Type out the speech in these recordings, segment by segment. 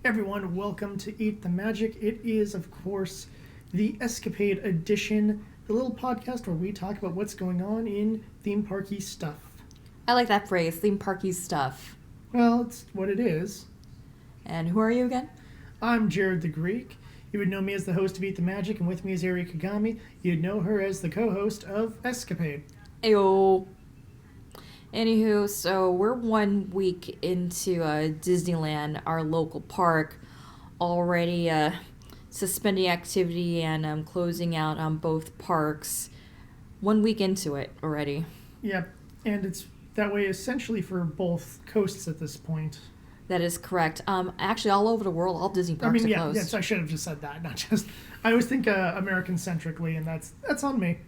Everyone, welcome to Eat the Magic. It is, of course, the Escapade edition, the little podcast where we talk about what's going on in theme parky stuff. I like that phrase, theme parky stuff. Well, it's what it is. And who are you again? I'm Jared the Greek. You would know me as the host of Eat the Magic, and with me is Ari Kagami. You'd know her as the co-host of Escapade. Ayo. Anywho, so we're 1 week into Disneyland, our local park, already suspending activity and closing out on both parks. 1 week into it already. Yep, and it's that way essentially for both coasts at this point. That is correct. Actually, all over the world, all Disney parks are closed. Yes, I should have just said that, not just... I always think American-centrically, and that's on me.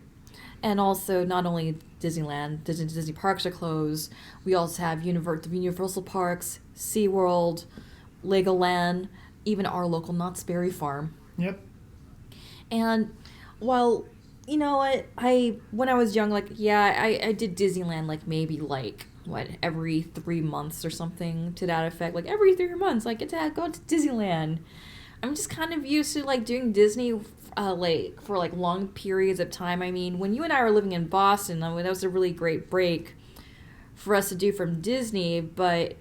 And also, not only Disneyland, Disney parks are closed. We also have the Universal Parks, SeaWorld, Legoland, even our local Knott's Berry Farm. Yep. And while, you know what, when I was young, I did Disneyland maybe every 3 months or something to that effect. Every 3 months, I get to go to Disneyland. I'm just kind of used to doing Disney for long periods of time. I mean, when you and I were living in Boston, that was a really great break for us to do from Disney, but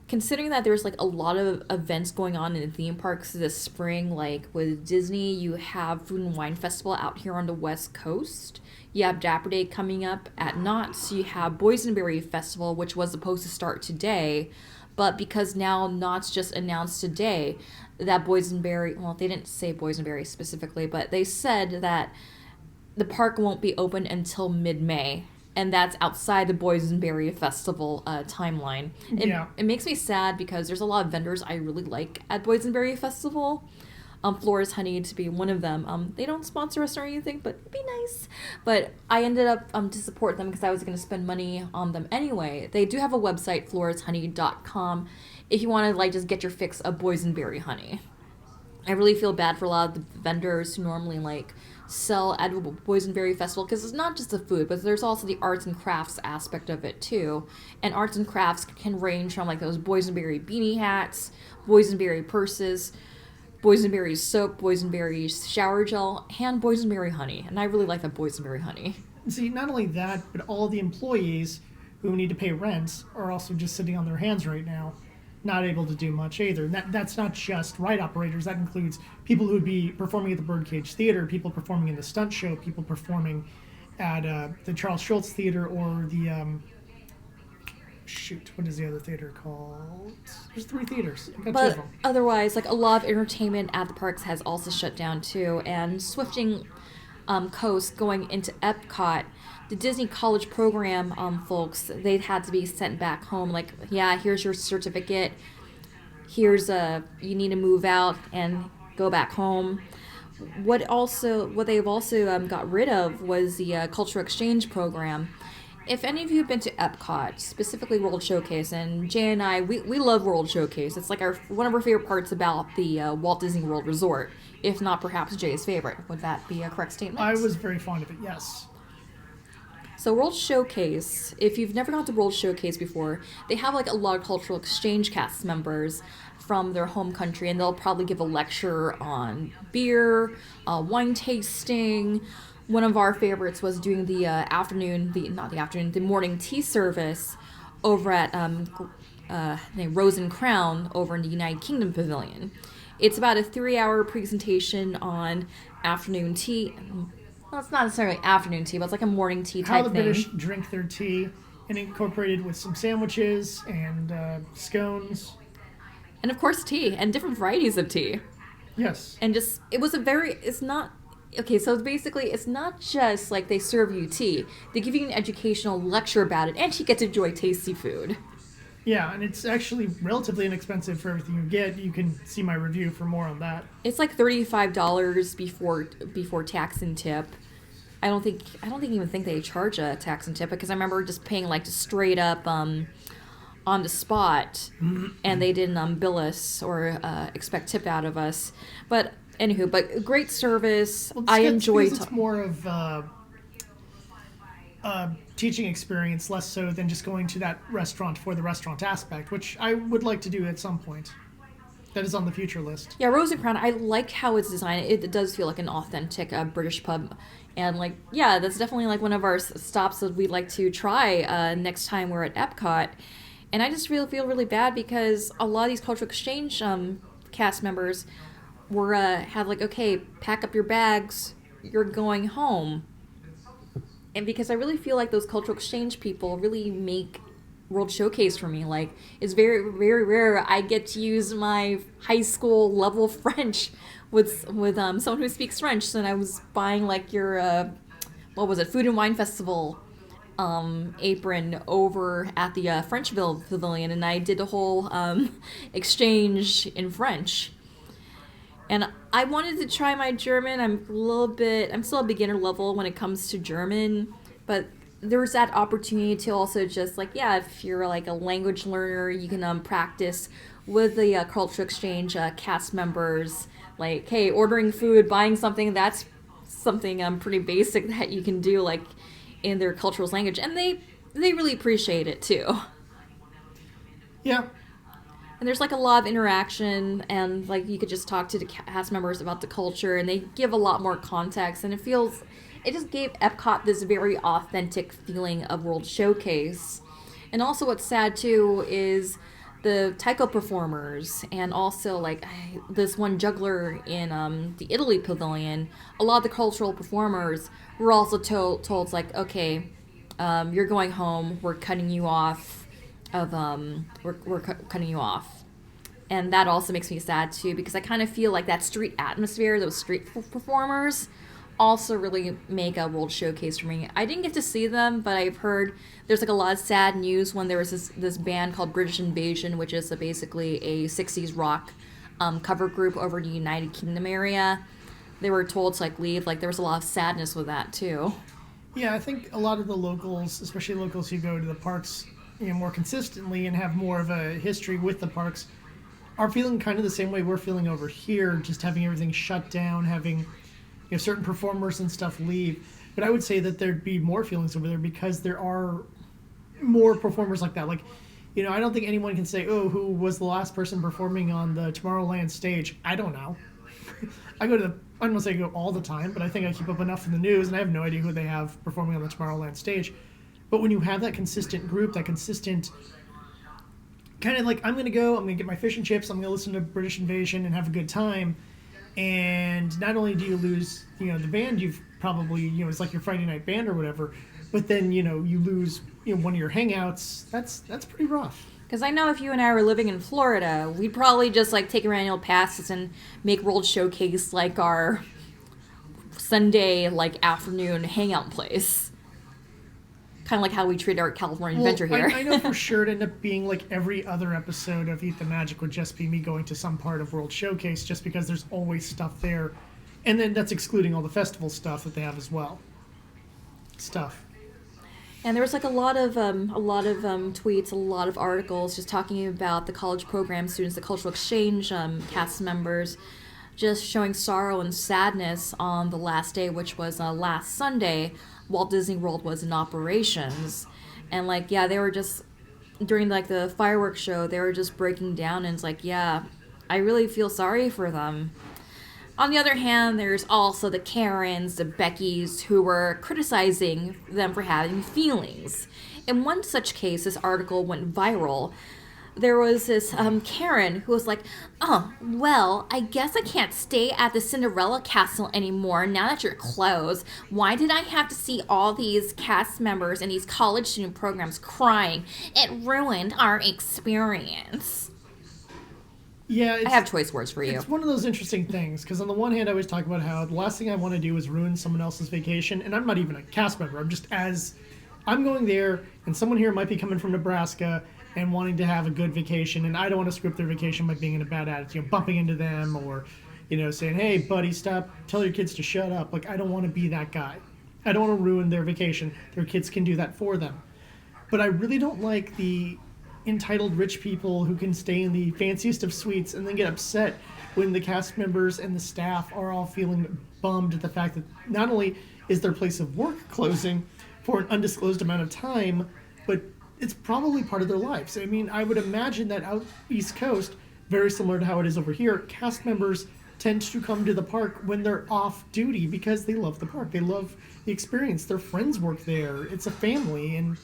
considering that there's a lot of events going on in the theme parks this spring, with Disney, you have Food and Wine Festival out here on the West Coast. You have Dapper Day coming up at Knott's. You have Boysenberry Festival, which was supposed to start today, but because now Knott's just announced today that Boysenberry, well, they didn't say Boysenberry specifically, but they said that the park won't be open until mid-May, and that's outside the Boysenberry Festival timeline. It makes me sad because there's a lot of vendors I really like at Boysenberry Festival. Flora's Honey to be one of them. They don't sponsor us or anything, but it'd be nice. But I ended up to support them because I was going to spend money on them anyway. They do have a website, florashoney.com, if you want to just get your fix of boysenberry honey. I really feel bad for a lot of the vendors who normally sell at Boysenberry Festival, because it's not just the food, but there's also the arts and crafts aspect of it too. And arts and crafts can range from those boysenberry beanie hats, boysenberry purses, boysenberry soap, boysenberry shower gel, and boysenberry honey. And I really like that boysenberry honey. See, not only that, but all the employees who need to pay rent are also just sitting on their hands right now, not able to do much either. And that's not just ride operators. That includes people who would be performing at the Birdcage Theater, people performing in the stunt show, people performing at the Charles Schultz Theater, or the... what is the other theater called? There's 3 theaters. I got 2 of them. Otherwise, a lot of entertainment at the parks has also shut down too. And swifting coast going into Epcot, the Disney College Program folks, they had to be sent back home. Here's your certificate. Here's you need to move out and go back home. What they've also got rid of was the cultural exchange program. If any of you have been to Epcot, specifically World Showcase, and Jay and I, we love World Showcase. It's one of our favorite parts about the Walt Disney World Resort, if not perhaps Jay's favorite. Would that be a correct statement? I was very fond of it, yes. So World Showcase, if you've never gone to World Showcase before, they have a lot of cultural exchange cast members from their home country, and they'll probably give a lecture on beer, wine tasting. One of our favorites was doing the morning tea service over at Rose and Crown over in the United Kingdom Pavilion. It's about a 3-hour presentation on afternoon tea. Well, it's not necessarily afternoon tea, but it's a morning tea type thing. How the British drink their tea, and incorporated with some sandwiches and scones. And of course tea, and different varieties of tea. Yes. And okay, so basically, it's not just they serve you tea. They give you an educational lecture about it, and you get to enjoy tasty food. Yeah, and it's actually relatively inexpensive for everything you get. You can see my review for more on that. It's $35 before tax and tip. I don't even think they charge a tax and tip, because I remember just paying just straight up on the spot, and they didn't bill us or expect tip out of us. But anywho, great service. I enjoyed. It's more of teaching experience, less so than just going to that restaurant for the restaurant aspect, which I would like to do at some point. That is on the future list. Yeah, Rose and Crown, I like how it's designed. It does feel like an authentic British pub. And, like, yeah, that's definitely, like, one of our stops that we'd like to try next time we're at Epcot. And I just feel really bad because a lot of these cultural exchange cast members were, had, like, okay, pack up your bags, you're going home. And because I really feel like those cultural exchange people really make World Showcase for me. Like, it's very, very rare I get to use my high school level French with someone who speaks French. So I was buying, like, your what was it, Food and Wine Festival apron over at the Frenchville Pavilion, and I did a whole exchange in French. And I wanted to try my German. I'm still a beginner level when it comes to German, but there was that opportunity to also just, like, yeah, if you're like a language learner, you can practice with the cultural exchange cast members. Like, hey, ordering food, buying something, that's something pretty basic that you can do, like, in their cultural language, and they really appreciate it too. Yeah. And there's, like, a lot of interaction, and, like, you could just talk to the cast members about the culture, and they give a lot more context, and it just gave Epcot this very authentic feeling of World Showcase. And also what's sad, too, is the taiko performers, and also, like, this one juggler in the Italy Pavilion. A lot of the cultural performers were also told like, okay, you're going home, we're cutting you off. We're cutting you off. And that also makes me sad too, because I kind of feel like that street atmosphere, those street performers, also really make a World Showcase for me. I didn't get to see them, but I've heard there's, like, a lot of sad news when there was this band called British Invasion, which is basically a 60s rock cover group over the United Kingdom area. They were told to, like, leave. Like, there was a lot of sadness with that too. Yeah, I think a lot of the locals, especially locals who go to the parks, more consistently and have more of a history with the parks, are feeling kind of the same way we're feeling over here, just having everything shut down, having certain performers and stuff leave. But I would say that there'd be more feelings over there because there are more performers like that. Like, I don't think anyone can say, oh, who was the last person performing on the Tomorrowland stage? I don't know. I don't want to say I go all the time, but I think I keep up enough in the news, and I have no idea who they have performing on the Tomorrowland stage. But when you have that consistent group, that consistent kind of like, I'm going to get my fish and chips, I'm going to listen to British Invasion and have a good time. And not only do you lose, the band you've probably, it's like your Friday night band or whatever, but then, you lose, one of your hangouts. That's pretty rough. Because I know if you and I were living in Florida, we'd probably just, like, take our annual passes and make World Showcase, like, our Sunday, like, afternoon hangout place. Kind of like how we treat our California Adventure here. I know for sure it'd end up being like every other episode of Eat the Magic would just be me going to some part of World Showcase, just because there's always stuff there. And then that's excluding all the festival stuff that they have as well. And there was, like, a lot of tweets, a lot of articles just talking about the college program students, the cultural exchange cast members, just showing sorrow and sadness on the last day, which was last Sunday, Walt Disney World was in operations. And, like, yeah, they were just, during, like, the fireworks show, they were just breaking down, and it's like, yeah, I really feel sorry for them. On the other hand, there's also the Karens, the Beckys, who were criticizing them for having feelings. In one such case, this article went viral. There was this Karen who was like, oh, well, I guess I can't stay at the Cinderella Castle anymore now that you're closed. Why did I have to see all these cast members in these college student programs crying? It ruined our experience. Yeah, I have choice words for you. It's one of those interesting things, because on the one hand, I always talk about how the last thing I want to do is ruin someone else's vacation, and I'm not even a cast member. I'm going there, and someone here might be coming from Nebraska and wanting to have a good vacation, and I don't want to screw up their vacation by being in a bad attitude, bumping into them, or, saying, hey, buddy, stop, tell your kids to shut up. Like, I don't want to be that guy. I don't want to ruin their vacation. Their kids can do that for them. But I really don't like the entitled rich people who can stay in the fanciest of suites and then get upset when the cast members and the staff are all feeling bummed at the fact that not only is their place of work closing for an undisclosed amount of time, but it's probably part of their lives. I mean, I would imagine that out East Coast, very similar to how it is over here, cast members tend to come to the park when they're off duty because they love the park. They love the experience. Their friends work there. It's a family. And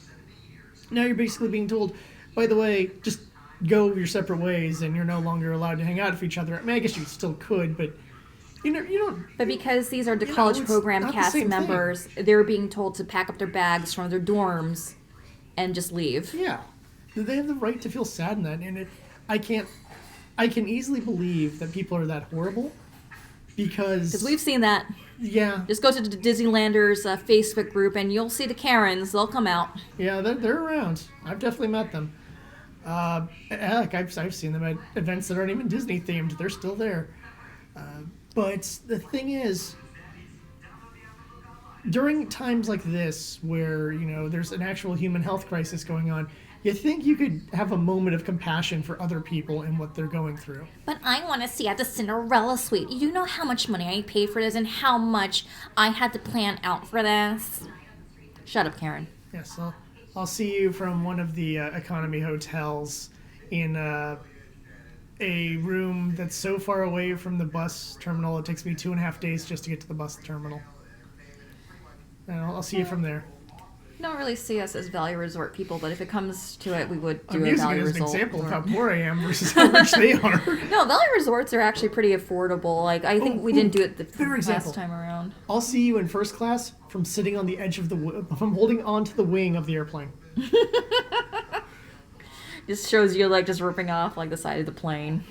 now you're basically being told, by the way, just go your separate ways and you're no longer allowed to hang out with each other. I mean, I guess you still could, but you don't. But because these are the college program cast members, they're being told to pack up their bags from their dorms and just leave. Yeah. They have the right to feel sad in that. And I can easily believe that people are that horrible because we've seen that. Yeah. Just go to the Disneylanders Facebook group and you'll see the Karens. They'll come out. Yeah, they're around. I've definitely met them. Heck, I've seen them at events that aren't even Disney themed. They're still there. But the thing is, during times like this where, there's an actual human health crisis going on, you think you could have a moment of compassion for other people and what they're going through. But I want to see at the Cinderella suite. You know how much money I paid for this and how much I had to plan out for this? Shut up, Karen. Yes, I'll see you from one of the economy hotels in a room that's so far away from the bus terminal it takes me 2.5 days just to get to the bus terminal. And I'll see you from there. I don't really see us as Valley Resort people, but if it comes to it, we would do I'm a Valley using it as an Resort. example of how poor I am versus how rich they are. No, Valley Resorts are actually pretty affordable. Like, I think we didn't do it the last time around. I'll see you in first class from sitting on the edge of from holding onto the wing of the airplane. Just shows you, like, just ripping off, like, the side of the plane.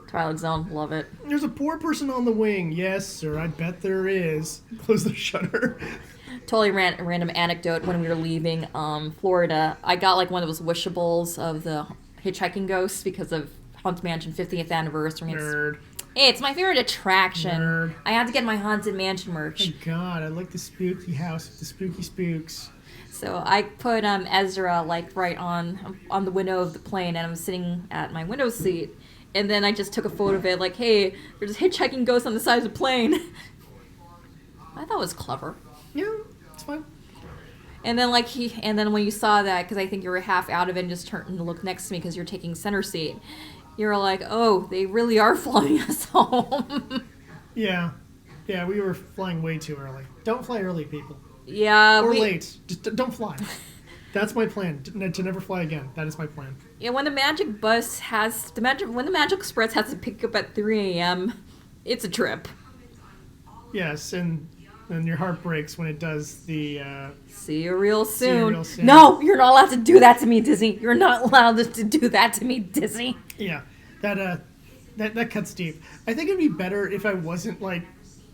Twilight Zone, love it. There's a poor person on the wing. Yes, sir, I bet there is. Close the shutter. Totally random anecdote. When we were leaving Florida, I got, like, one of those wishables of the Hitchhiking Ghost because of Haunted Mansion 50th anniversary. Nerd. It's my favorite attraction. Nerd. I had to get my Haunted Mansion merch. Thank God, I like the spooky house with the spooky spooks. So I put Ezra, like, right on the window of the plane, and I'm sitting at my window seat. And then I just took a photo of it, like, hey, there's a hitchhiking ghost on the side of the plane. I thought it was clever. Yeah, it's fine. And then, when you saw that, because I think you were half out of it and just turned and looked next to me because you're taking center seat, you were like, oh, they really are flying us home. Yeah, we were flying way too early. Don't fly early, people. Yeah. Or late. Just don't fly. That's my plan, to never fly again. That is my plan. Yeah, when the Magic Bus when the Magic Express has to pick up at 3 a.m., it's a trip. Yes, and your heart breaks when it does the... See you real soon. See you real soon. No, you're not allowed to do that to me, Disney. You're not allowed to do that to me, Disney. Yeah, that cuts deep. I think it'd be better if I wasn't, like,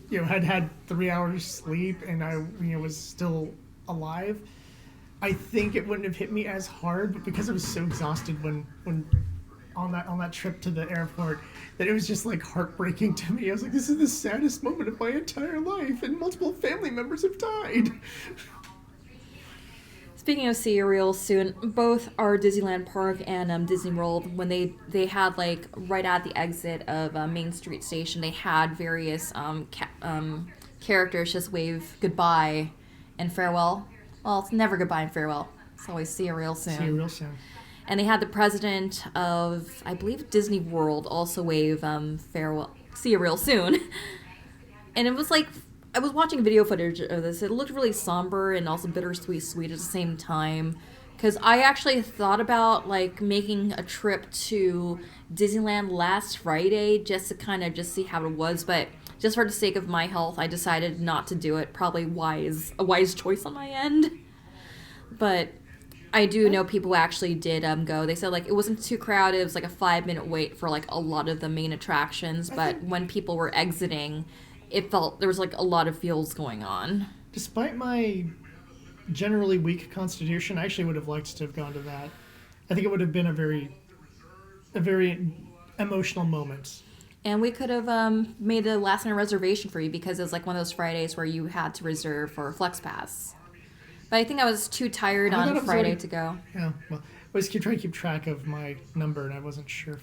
had 3 hours sleep and I, was still alive. I think it wouldn't have hit me as hard, but because I was so exhausted when on that trip to the airport, that it was just, like, heartbreaking to me. I was like, this is the saddest moment of my entire life, and multiple family members have died. Speaking of see you real soon, both our Disneyland Park and Disney World, when they had, like, right at the exit of Main Street Station, they had various characters just wave goodbye and farewell. Well, it's never goodbye and farewell. It's always see you real soon. See you real soon. And they had the president of, I believe, Disney World also wave farewell, see you real soon. And it was like, I was watching video footage of this. It looked really somber and also bittersweet sweet at the same time. Because I actually thought about, like, making a trip to Disneyland last Friday just to kind of just see how it was. But just for the sake of my health, I decided not to do it. Probably a wise choice on my end. But I do know people who actually did go. They said, like, it wasn't too crowded. It was like a 5-minute wait for, like, a lot of the main attractions. But when people were exiting, it felt there was, like, a lot of feels going on. Despite my generally weak constitution, I actually would have liked to have gone to that. I think it would have been a very emotional moment. And we could have made a last-minute reservation for you because it was like one of those Fridays where you had to reserve for FlexPass. But I think I was too tired on Friday to go. Yeah, well, I was trying to keep track of my number, and I wasn't sure.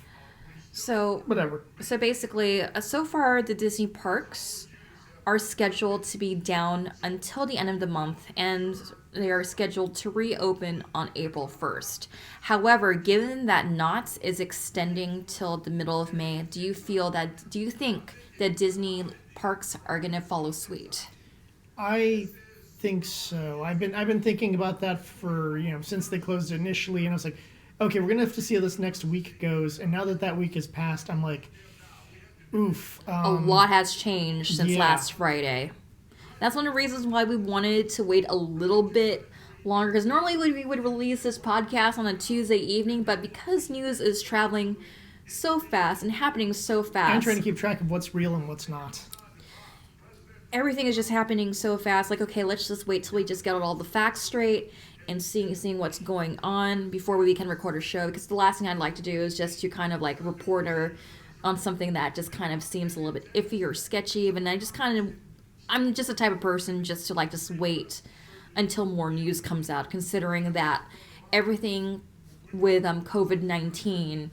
So whatever. So basically, so far the Disney parks are scheduled to be down until the end of the month, and they are scheduled to reopen on April 1st. However, given that Knott's is extending till the middle of May, do you think that Disney parks are going to follow suit? I think so. I've been thinking about that for, since they closed it initially, and I was like, okay, we're gonna have to see how this next week goes. And now that week has passed, I'm like, oof. A lot has changed since yeah. last Friday. That's one of the reasons why we wanted to wait a little bit longer, because normally we would release this podcast on a Tuesday evening, but because news is traveling so fast and happening so fast, I'm trying to keep track of what's real and what's not. Everything is just happening so fast. Like, okay, let's just wait till we just get all the facts straight and seeing what's going on before we can record a show. Because the last thing I'd like to do is just to kind of like report on something that just kind of seems a little bit iffy or sketchy. And I'm just the type of person just to just wait until more news comes out, considering that everything with COVID-19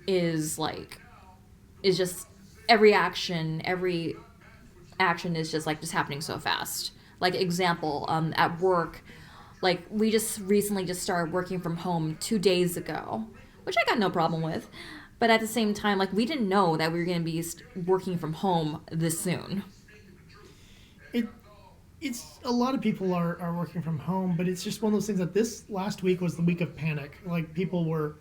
is just every action is just happening so fast. Like, example, at work, we just recently just started working from home 2 days ago, which I got no problem with. But at the same time, we didn't know that we were going to be working from home this soon. It's a lot of people are working from home, but it's just one of those things that this last week was the week of panic. People were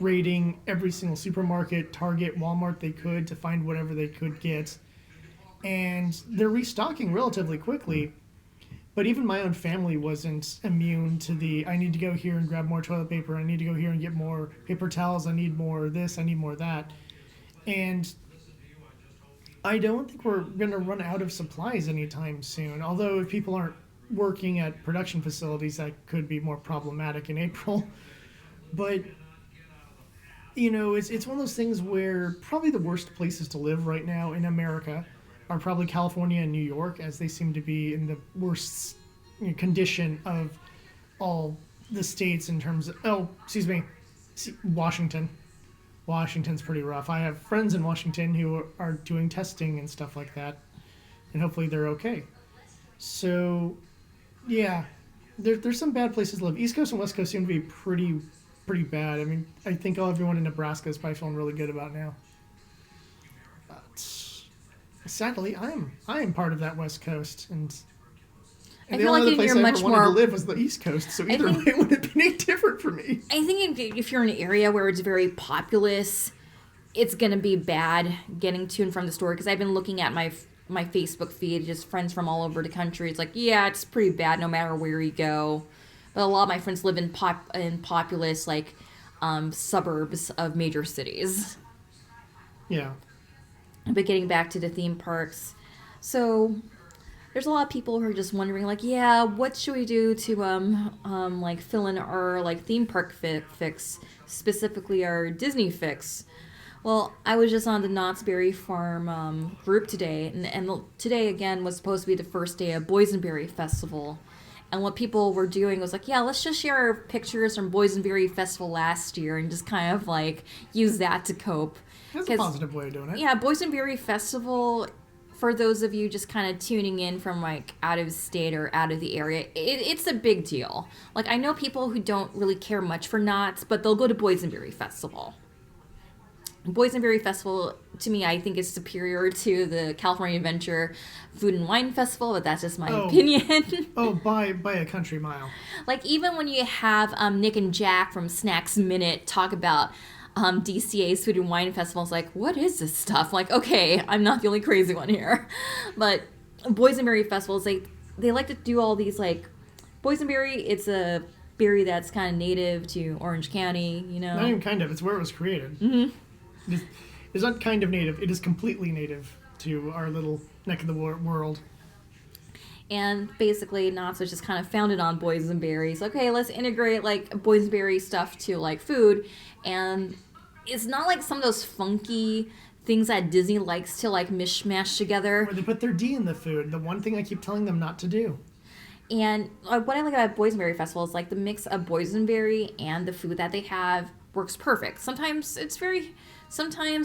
raiding every single supermarket, Target, Walmart they could to find whatever they could get. And they're restocking relatively quickly. But even my own family wasn't immune to I need to go here and grab more toilet paper, I need to go here and get more paper towels, I need more this, I need more that. And I don't think we're going to run out of supplies anytime soon. Although if people aren't working at production facilities, that could be more problematic in April. But, it's one of those things where probably the worst places to live right now in America are probably California and New York, as they seem to be in the worst condition of all the states in terms of... Washington. Washington's pretty rough. I have friends in Washington who are doing testing and stuff like that, and hopefully they're okay. So, yeah, there's some bad places to live. East Coast and West Coast seem to be pretty bad. I mean, I think everyone in Nebraska is probably feeling really good about now. But sadly, I am part of that West Coast, and the only other place I ever wanted to live was the East Coast, so either way it wouldn't have been any different for me. I think if you're in an area where it's very populous, it's going to be bad getting to and from the store, because I've been looking at my Facebook feed, just friends from all over the country. It's it's pretty bad no matter where you go. But a lot of my friends live in populous, suburbs of major cities. Yeah. But getting back to the theme parks, so there's a lot of people who are just wondering, what should we do to fill in our theme park fix, specifically our Disney fix. Well, I was just on the Knott's Berry Farm group today, and today again was supposed to be the first day of Boysenberry Festival. And what people were doing was let's just share our pictures from Boysenberry Festival last year and just kind of use that to cope. That's a positive way of doing it. Yeah, Boysenberry Festival, for those of you just kind of tuning in from out of state or out of the area, it's a big deal. I know people who don't really care much for Knott's, but they'll go to Boysenberry Festival. Boysenberry Festival, to me, I think is superior to the California Adventure Food and Wine Festival, but that's just my opinion. By a country mile. Even when you have Nick and Jack from Snacks Minute talk about DCA's Food and Wine Festival, it's what is this stuff? Okay, I'm not the only crazy one here. But Boysenberry Festivals, they like to do all these, Boysenberry, it's a berry that's kind of native to Orange County, Not even kind of, it's where it was created. Mm-hmm. It's not kind of native, it is completely native to our little neck of the world. And basically, Knott's was just kind of founded on boysenberries. Okay, let's integrate boysenberry stuff to food, and it's not some of those funky things that Disney likes to mishmash together. Where they put their D in the food, the one thing I keep telling them not to do. And what I like about Boysenberry Festival is the mix of boysenberry and the food that they have works perfect. Sometimes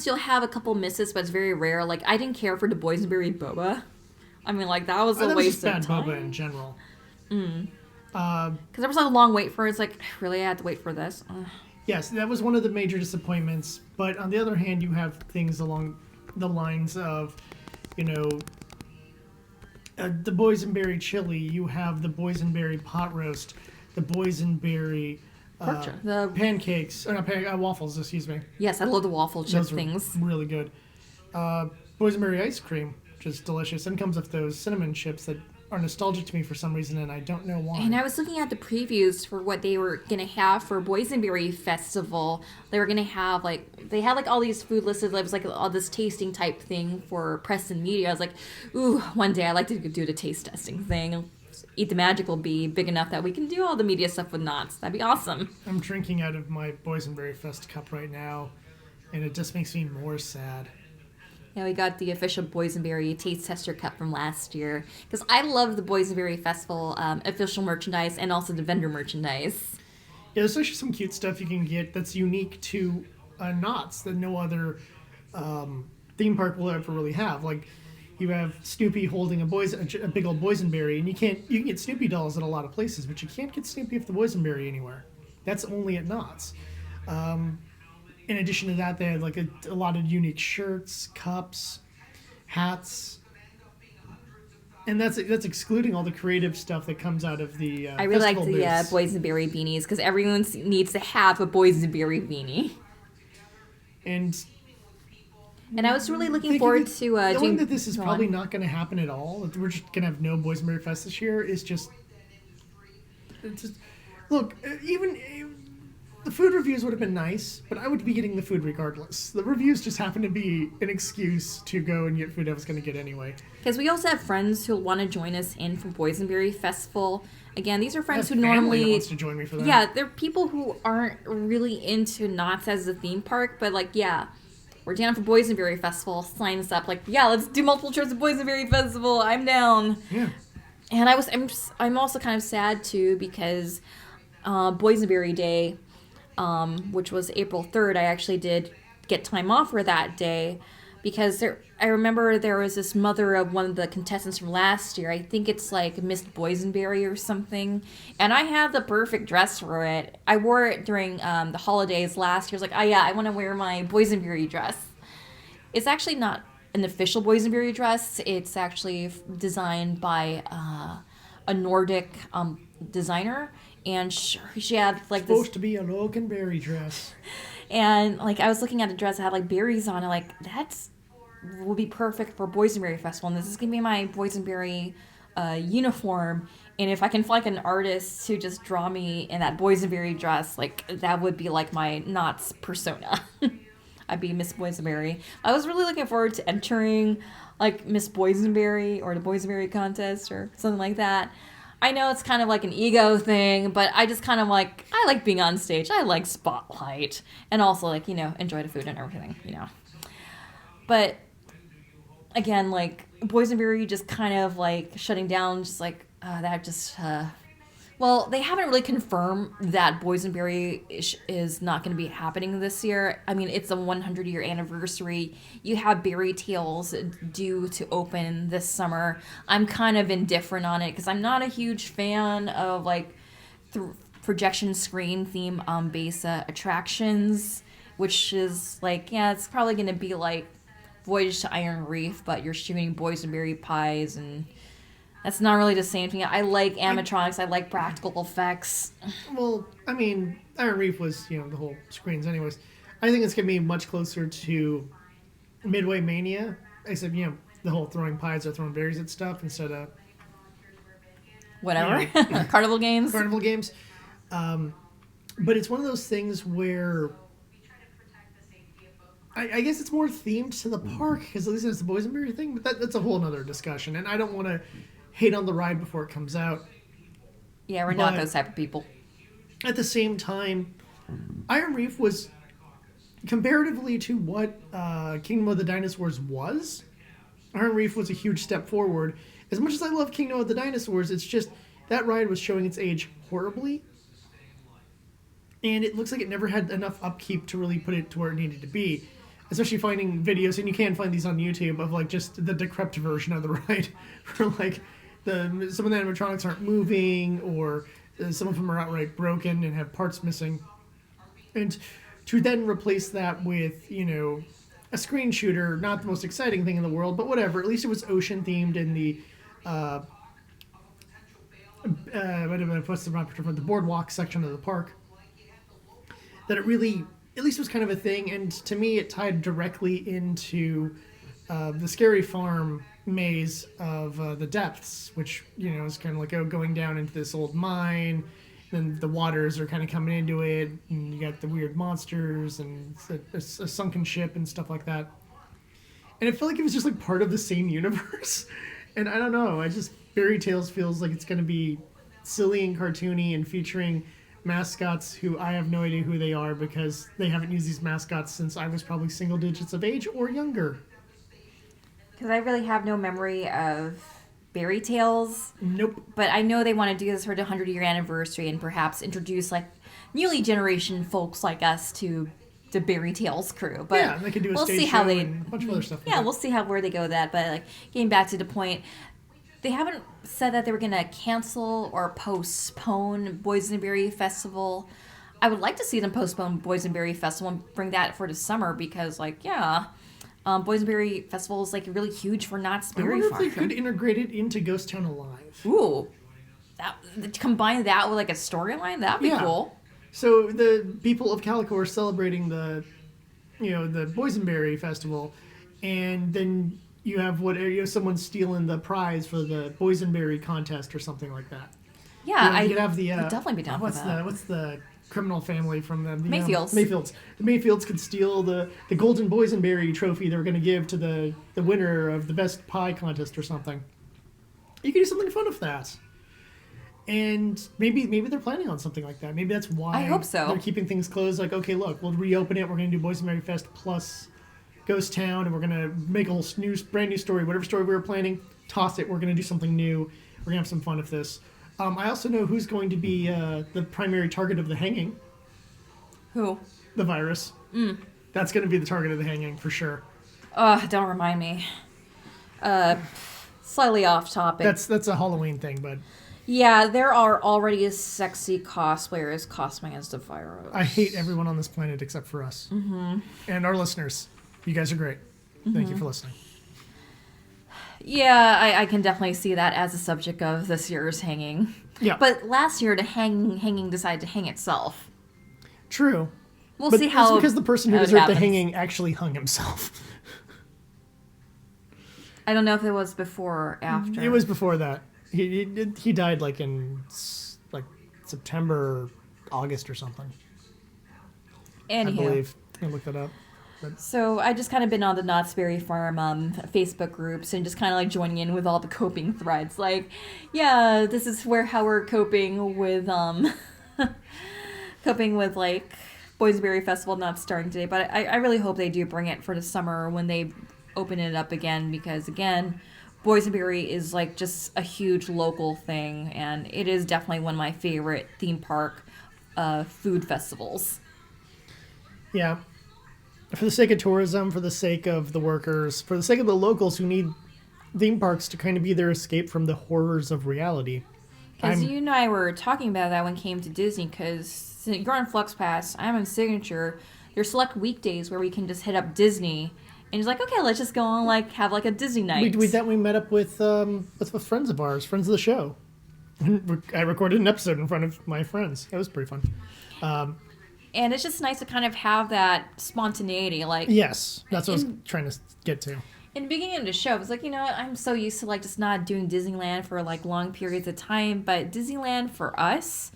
you'll have a couple misses, but it's very rare. I didn't care for the boysenberry boba. I mean, like, that was That a was waste just of bad boba time. in general. Because there was like a long wait for it. It's like, really, I had to wait for this? Ugh. Yes, that was one of the major disappointments. But on the other hand, you have things along the lines of, you know, the boysenberry chili. You have the boysenberry pot roast, the boysenberry Pork chop. The pancakes, or not waffles. Excuse me. Yes, I love the waffle chip Those are things. really good. Boysenberry ice cream, which is delicious, and comes with those cinnamon chips that are nostalgic to me for some reason, and I don't know why. And I was looking at the previews for what they were gonna have for Boysenberry Festival. They were gonna have they had like all these food listed. It was like all this tasting type thing for press and media. I was like, ooh, one day I'd like to do the taste testing thing. Eat the Magic will be big enough that we can do all the media stuff with Knott's. That'd be awesome. I'm drinking out of my Boysenberry Fest cup right now, and it just makes me more sad. Yeah, we got the official Boysenberry Taste Tester Cup from last year. Because I love the Boysenberry Festival official merchandise and also the vendor merchandise. Yeah, there's actually some cute stuff you can get that's unique to Knott's that no other theme park will ever really have. Like, you have Snoopy holding a big old boysenberry, and you can get Snoopy dolls at a lot of places, but you can't get Snoopy with the boysenberry anywhere. That's only at Knott's. In addition to that, they had like a lot of unique shirts, cups, hats, and that's excluding all the creative stuff that comes out of the I really like the booths. Boysenberry beanies because everyone needs to have a Boysenberry beanie. And I was really looking forward to knowing that this is go probably on. not going to happen at all. That we're just going to have no Boysenberry Fest this year is just. It's just look, even the food reviews would have been nice, but I would be getting the food regardless. The reviews just happen to be an excuse to go and get food I was going to get anyway. Because we also have friends who want to join us in for Boysenberry Festival. Again, these are friends I who have family that normally wants to join me for that. yeah, they're people who aren't really into Knott's as a theme park, but like yeah. We're down for Boysenberry Festival. Sign us up. Like, yeah, let's do multiple trips to Boysenberry Festival. I'm down. Yeah. And I'm also kind of sad too because Boysenberry Day, which was April 3rd, I actually did get time off for that day because I remember there was this mother of one of the contestants from last year. I think it's like Miss Boysenberry or something. And I had the perfect dress for it. I wore it during the holidays last year. I was like, oh yeah, I want to wear my Boysenberry dress. It's actually not an official Boysenberry dress. It's actually designed by a Nordic designer. And she had like this... Supposed to be a Loganberry dress. And like I was looking at the dress that had like berries on it, like will be perfect for Boysenberry Festival. And this is gonna be my Boysenberry uniform. And if I can find like an artist to just draw me in that Boysenberry dress, like that would be like my Knott's persona. I'd be Miss Boysenberry. I was really looking forward to entering like Miss Boysenberry or the Boysenberry contest or something like that. I know it's kind of like an ego thing, but I just kind of like, I like being on stage. I like spotlight and also like, enjoy the food and everything, But again, like Boysenberry just kind of like shutting down, just like that just, well, they haven't really confirmed that Boysenberry is not going to be happening this year. I mean, it's a 100-year anniversary. You have Berry Tales due to open this summer. I'm kind of indifferent on it because I'm not a huge fan of like projection screen theme based attractions, which is like, yeah, it's probably going to be like Voyage to Iron Reef, but you're shooting boysenberry pies and... That's not really the same thing. I like animatronics. I like practical effects. Well, I mean, Iron Reef was, the whole screens anyways. I think it's going to be much closer to Midway Mania, except, the whole throwing pies or throwing berries at stuff instead of... Whatever. Carnival games. Carnival games. But it's one of those things where... I guess it's more themed to the park, because at least it's the Boysenberry thing, but that's a whole other discussion, and I don't want to hate on the ride before it comes out. Yeah, we're not those type of people. At the same time, Iron Reef was, comparatively to what Kingdom of the Dinosaurs was, Iron Reef was a huge step forward. As much as I love Kingdom of the Dinosaurs, it's just, that ride was showing its age horribly, and it looks like it never had enough upkeep to really put it to where it needed to be. especially finding videos, and you can find these on YouTube, of like just the decrepit version of the ride, where like some of the animatronics aren't moving, or some of them are outright broken and have parts missing. And to then replace that with, a screen shooter, not the most exciting thing in the world, but whatever. At least it was ocean themed in the what's the boardwalk section of the park. That it really, at least was kind of a thing, and to me it tied directly into the Scary Farm maze of the depths, which, is kind of like going down into this old mine, and the waters are kind of coming into it, and you got the weird monsters, and a sunken ship and stuff like that. And it felt like it was just like part of the same universe. And I don't know, Fairy Tales feels like it's going to be silly and cartoony and featuring mascots who I have no idea who they are, because they haven't used these mascots since I was probably single digits of age or younger. Because I really have no memory of Fairy Tales. Nope. But I know they want to do this for the 100-year anniversary and perhaps introduce like newly generation folks like us to the Fairy Tales crew. But yeah, they could do a stage show and a bunch of other stuff. Yeah, we'll see where they go with that. But like getting back to the point, they haven't said that they were going to cancel or postpone Boysenberry Festival. I would like to see them postpone Boysenberry Festival and bring that for the summer, because Boysenberry Festival is like really huge for Knott's Berry Farm. I wonder if they could integrate it into Ghost Town Alive. Ooh, combine that with like a storyline, that'd be cool. So the people of Calico are celebrating the Boysenberry Festival, and then you have someone stealing the prize for the Boysenberry contest or something like that. Yeah, I could have the would definitely be down for that. What's the criminal family from them? Mayfields. Mayfields. The Mayfields could steal the golden Boysenberry trophy they were going to give to the winner of the best pie contest or something. You could do something fun with that. And maybe they're planning on something like that. Maybe that's why I hope so. They're keeping things closed. Like, okay, look, we'll reopen it. We're going to do Boysenberry Fest plus Ghost Town, and we're going to make a whole brand new story. Whatever story we were planning, toss it. We're going to do something new. We're going to have some fun with this. I also know who's going to be the primary target of the hanging. Who? The virus. That's going to be the target of the hanging for sure. Don't remind me. Slightly off topic. That's a Halloween thing, but yeah, there are already sexy cosplayers cosplaying as the virus. I hate everyone on this planet except for us. Mm-hmm. And our listeners. You guys are great. Thank you for listening. Yeah, I can definitely see that as a subject of this year's hanging. Yeah. But last year, the hanging decided to hang itself. True. We'll but see how. It's because the person who deserved the hanging actually hung himself. I don't know if it was before or after. It was before that. He died like in September, August or something. Anywho. I believe. I looked that up. So I just kind of been on the Knott's Berry Farm Facebook groups and just kind of like joining in with all the coping threads. Like, yeah, this is how we're coping with like Boysenberry Festival not starting today. But I really hope they do bring it for the summer when they open it up again, because again, Boysenberry is like just a huge local thing, and it is definitely one of my favorite theme park food festivals. Yeah. For the sake of tourism, for the sake of the workers, for the sake of the locals who need theme parks to kind of be their escape from the horrors of reality. Because you and I were talking about that when it came to Disney, because you're on Flux Pass, I'm on Signature. There's select weekdays where we can just hit up Disney, and it's like, okay, let's just go and like have like a Disney night. We met up with friends of ours, friends of the show. I recorded an episode in front of my friends. It was pretty fun. And it's just nice to kind of have that spontaneity, like... Yes, that's what I was trying to get to. In the beginning of the show, it's like, I'm so used to, like, just not doing Disneyland for, like, long periods of time, but Disneyland for us,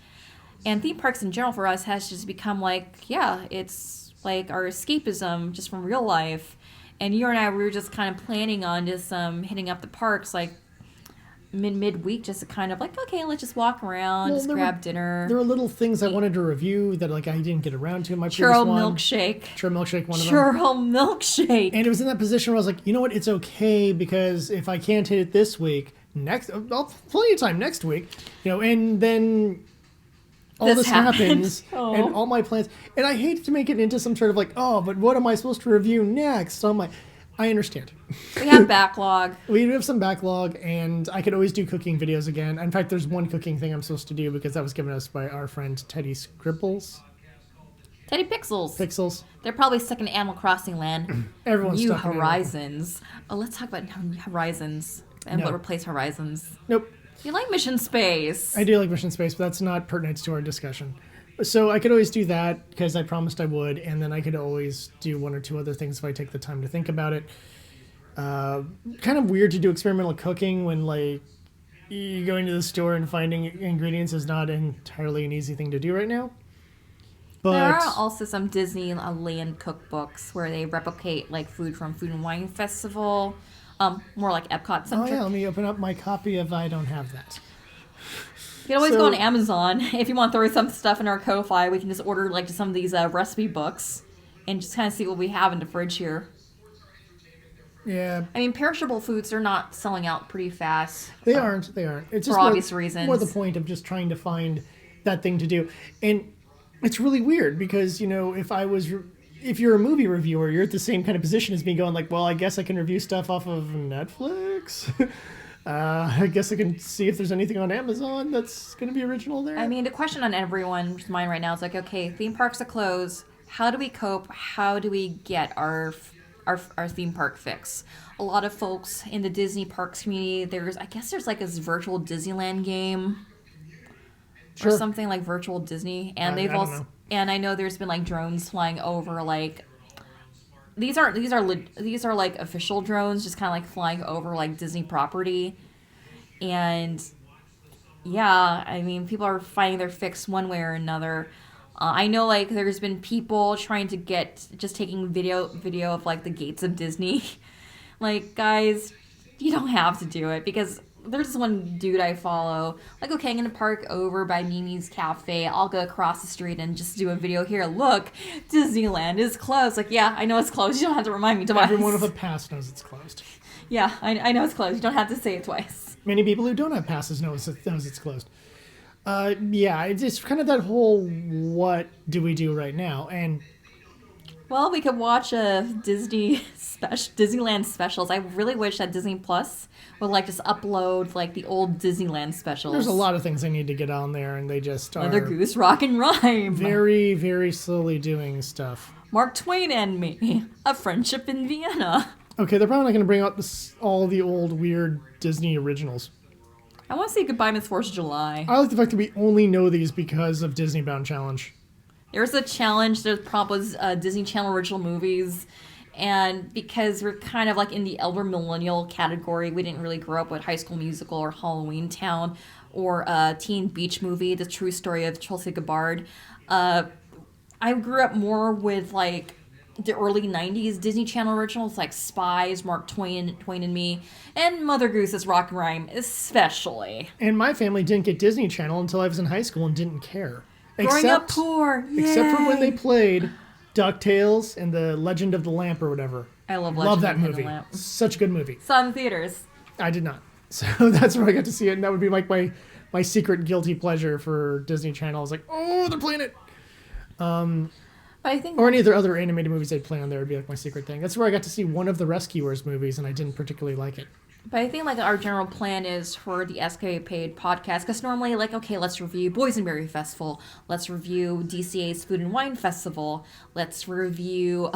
and theme parks in general for us, has just become, like, it's, like, our escapism just from real life. And you and I, we were just kind of planning on just hitting up the parks, like, midweek, just to kind of like, okay, let's just walk around, grab dinner. There were little things I wanted to review that like I didn't get around to in my previous Churro one. milkshake, one of them. Churro milkshake. And it was in that position where I was like, you know what, it's okay, because if I can't hit it this week, plenty of time next week, and then all this happens Oh. and all my plans, and I hate to make it into some sort of like, oh, but what am I supposed to review next? So I'm like, I understand. We have backlog. We do have some backlog, and I could always do cooking videos again. In fact, there's one cooking thing I'm supposed to do because that was given us by our friend Teddy Scribbles. Teddy Pixels. Pixels. They're probably stuck in Animal Crossing land. Everyone's New stuck in Animal Horizons. Oh, let's talk about Horizons and No. what replaced Horizons. Nope. You like Mission Space. I do like Mission Space, but that's not pertinent to our discussion. So I could always do that because I promised I would, and then I could always do one or two other things if I take the time to think about it. Kind of weird to do experimental cooking when, like, you going to the store and finding ingredients is not entirely an easy thing to do right now. But There are also some Disneyland cookbooks where they replicate like food from Food and Wine Festival, more like Epcot oh centric. yeah, let me open up my copy of I Don't Have That. You can always So- go on Amazon if you want to throw some stuff in our Ko-Fi. We can just order like some of these recipe books and just kind of see what we have in the fridge here. Yeah, I mean, perishable foods are not selling out pretty fast. they aren't. It's just For obvious reasons. More the point of just trying to find that thing to do, and it's really weird because if you're a movie reviewer, you're at the same kind of position as me, going like, well, I guess I can review stuff off of Netflix. I guess I can see if there's anything on Amazon that's going to be original there. I mean, the question on everyone's mind right now is like, okay, theme parks are closed. How do we cope? How do we get our theme park fix? A lot of folks in the Disney parks community, there's like this virtual Disneyland game Sure. or something like virtual Disney, and I they've don't also know. and I know there's been like drones flying over like. These are like official drones, just kind of like flying over like Disney property, and yeah, I mean people are finding their fix one way or another. I know like there's been people trying to taking video of like the gates of Disney. Like, guys, you don't have to do it because there's this one dude I follow. Like, okay, I'm gonna park over by Mimi's Cafe. I'll go across the street and just do a video here. Look, Disneyland is closed. Like, yeah, I know it's closed. You don't have to remind me twice. Everyone with a pass knows it's closed. Yeah, I know it's closed. You don't have to say it twice. Many people who don't have passes knows it's closed. Yeah, it's kind of that whole what do we do right now? And Well, we could watch a Disneyland specials. I really wish that Disney Plus would like just upload like the old Disneyland specials. there's a lot of things I need to get on there, and they just are Mother Goose, Rock and Rhyme. very, very slowly doing stuff. Mark Twain and Me, A Friendship in Vienna. Okay, they're probably not going to bring out all the old weird Disney originals. I want to see Goodbye Miss 4th of July. I like the fact that we only know these because of Disney Bound Challenge. There was a challenge. The prompt was Disney Channel original movies. And because we're kind of like in the elder millennial category, we didn't really grow up with High School Musical or Halloween Town or Teen Beach Movie, The True Story of Chelsea Gabbard. I grew up more with like the early 90s Disney Channel originals like Spies, Mark Twain and Me, and Mother Goose's Rock and Rhyme especially. And my family didn't get Disney Channel until I was in high school and didn't care. Growing up poor. Except for when they Yay. played DuckTales and The Legend of the Lamp or whatever. I love that Legend of movie. the Lamp. Such a good movie. Saw it in theaters. I did not. So that's where I got to see it, and that would be like my secret guilty pleasure for Disney Channel. I was like, oh, they're playing it. But I think Or any of their other animated movies they'd play on there would be like my secret thing. That's where I got to see one of the Rescuers movies, and I didn't particularly like it. like our general plan is for the Escapade podcast, because normally like, okay, let's review Boysenberry Festival, let's review DCA's Food and Wine Festival, let's review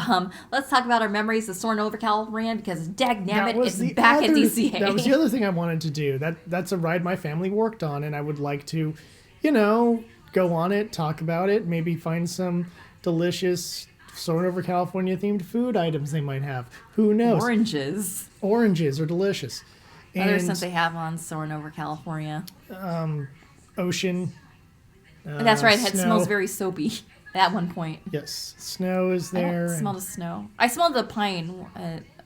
let's talk about our memories of Soarin' Over California, because dagnabbit, it's back at DCA. That was the other thing I wanted to do. That's a ride my family worked on, and I would like to, go on it, talk about it, maybe find some delicious Soarin' Over California themed food items they might have. Who knows? Oranges are delicious. Other And scent they have on Soarin' Over California. ocean. That's right, it snow. smells very soapy at one point. Yes, snow is I there. don't smell the snow. I smelled the pine.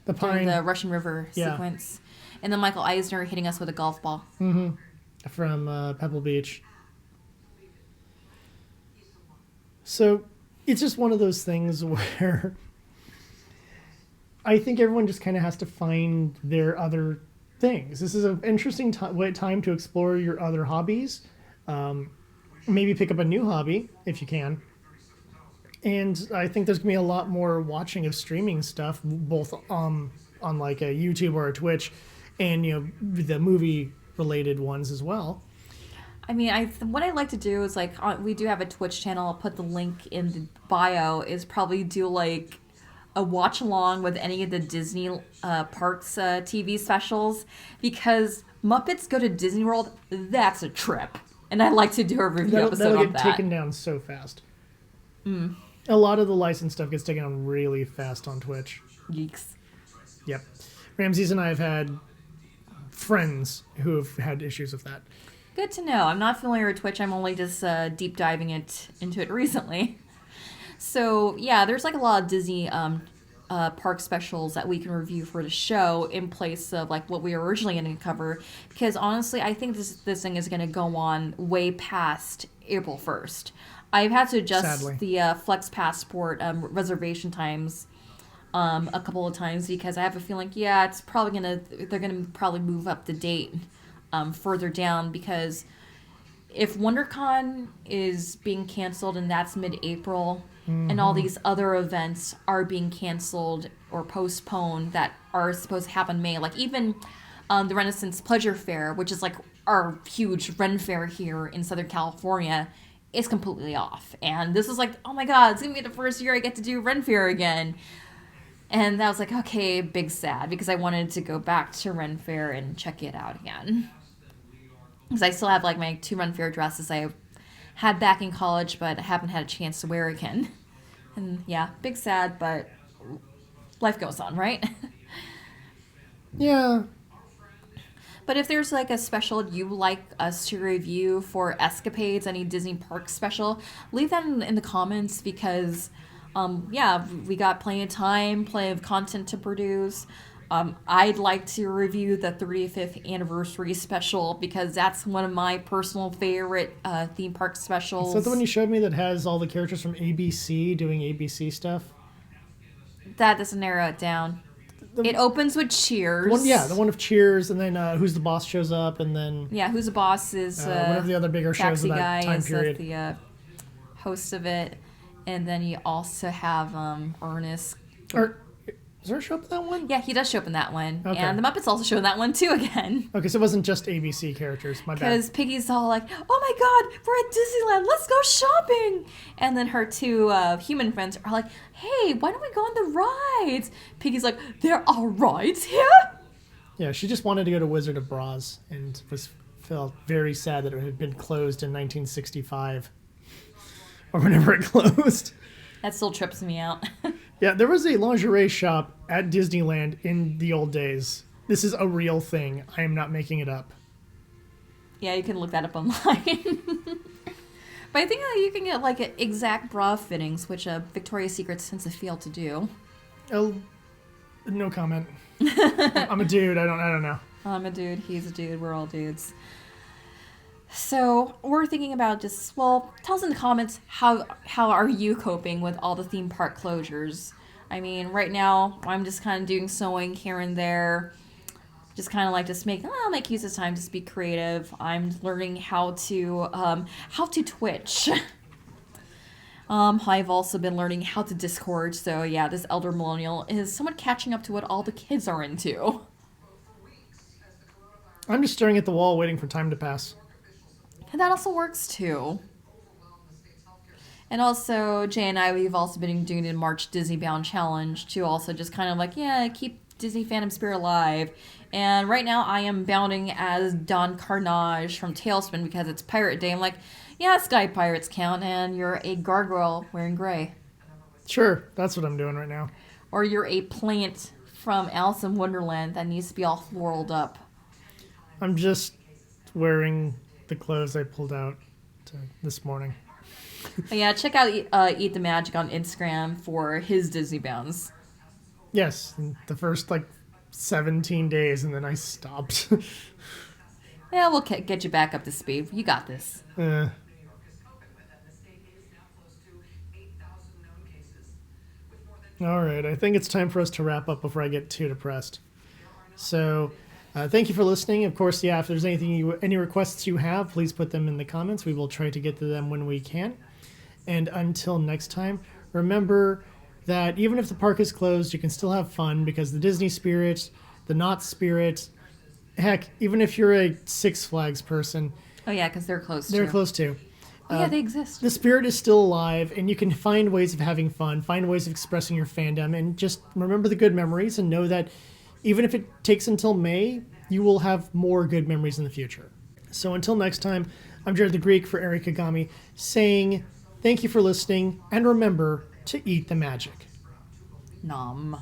The During pine. the Russian River Yeah. sequence. And then Michael Eisner hitting us with a golf ball. From Pebble Beach. So it's just one of those things where I think everyone just kind of has to find their other things. This is an interesting time to explore your other hobbies. maybe pick up a new hobby if you can. And I think there's gonna be a lot more watching of streaming stuff, both on like a YouTube or a Twitch, and the movie related ones as well. I mean, what I like to do is like we do have a Twitch channel. I'll put the link in the bio. Is probably do like a watch along with any of the Disney parks TV specials, because Muppets Go to Disney World. That's a trip, and I like to do a review episode That'll on get that. taken down so fast. A lot of the licensed stuff gets taken down really fast on Twitch. Geeks. Yep. Ramses and I have had friends who have had issues with that. Good to know. I'm not familiar with Twitch. I'm only just deep diving into it recently. So yeah, there's like a lot of Disney park specials that we can review for the show in place of like what we were originally going to cover. Because honestly, I think this thing is going to go on way past April 1st. I've had to adjust Sadly. the Flex Passport reservation times a couple of times because I have a feeling, it's probably they're gonna probably move up the date further down, because if WonderCon is being canceled and that's mid-April, and all these other events are being canceled or postponed that are supposed to happen in May, like even the Renaissance Pleasure Fair, which is like our huge Ren Fair here in Southern California, is completely off. And this is like, oh my god, it's gonna be the first year I get to do Ren Fair again. And I was like, okay, big sad, because I wanted to go back to Ren Fair and check it out again. Because I still have like my 2 Ren Fair dresses I had back in college, but I haven't had a chance to wear again. And yeah, big sad, but life goes on, right? Yeah. But if there's like a special you like us to review for Escapades, any Disney park special, leave that in the comments, because we got plenty of time, plenty of content to produce. I'd like to review the 35th anniversary special, because that's one of my personal favorite theme park specials. Is that the one you showed me that has all the characters from ABC doing ABC stuff? That doesn't narrow it down. It opens with Cheers. The one of Cheers, and then Who's the Boss shows up, and then... Yeah, Who's the Boss is... one of the other bigger shows Taxi of that Guy time is period. the host of it. And then you also have Ernest. Is there a show up in that one? Yeah, he does show up in that one. Okay. And the Muppets also show in that one too again. Okay, so it wasn't just ABC characters. My bad. Because Piggy's all like, oh my god, we're at Disneyland, let's go shopping! And then her 2 human friends are like, hey, why don't we go on the rides? Piggy's like, there are rides here? Yeah, she just wanted to go to Wizard of Braz and felt very sad that it had been closed in 1965. Or whenever it closed. That still trips me out. Yeah, there was a lingerie shop at Disneyland in the old days. This is a real thing. I am not making it up. Yeah, you can look that up online. But I think you can get like exact bra fittings, which Victoria's Secret tends to fail to do. Oh, no comment. I'm a dude. I don't know. I'm a dude. He's a dude. We're all dudes. So we're thinking about tell us in the comments how are you coping with all the theme park closures. I mean, right now I'm just kind of doing sewing here and there, just kind of like I'll make use of time to be creative. I'm learning how to Twitch. I've also been learning how to Discord. So yeah, this elder millennial is somewhat catching up to what all the kids are into. I'm just staring at the wall waiting for time to pass. And that also works too. And also, Jay and I, we've also been doing the March Disney Bound Challenge to also just kind of like, keep Disney fandom spirit alive. And right now I am bounding as Don Carnage from Tailspin because it's Pirate Day. I'm like, yeah, Sky Pirates count, and you're a gargoyle wearing gray. Sure, that's what I'm doing right now. Or you're a plant from Alice in Wonderland that needs to be all floraled up. I'm just wearing the clothes I pulled out this morning. Yeah, check out Eat the Magic on Instagram for his Disney Bounds. Yes, in the first 17 days, and then I stopped. Yeah, we'll get you back up to speed. You got this. All right, I think it's time for us to wrap up before I get too depressed. So, Thank you for listening. Of course, yeah, if there's any requests you have, please put them in the comments. We will try to get to them when we can. And until next time, remember that even if the park is closed, you can still have fun because the Disney spirit, the Knot spirit, heck, even if you're a Six Flags person, Oh yeah, because they're close. they're too. close too. Oh yeah, they exist. The spirit is still alive, and you can find ways of having fun, find ways of expressing your fandom, and just remember the good memories and know that even if it takes until May, you will have more good memories in the future. So until next time, I'm Jared the Greek for Eric Kagami saying thank you for listening, and remember to eat the magic. Nom.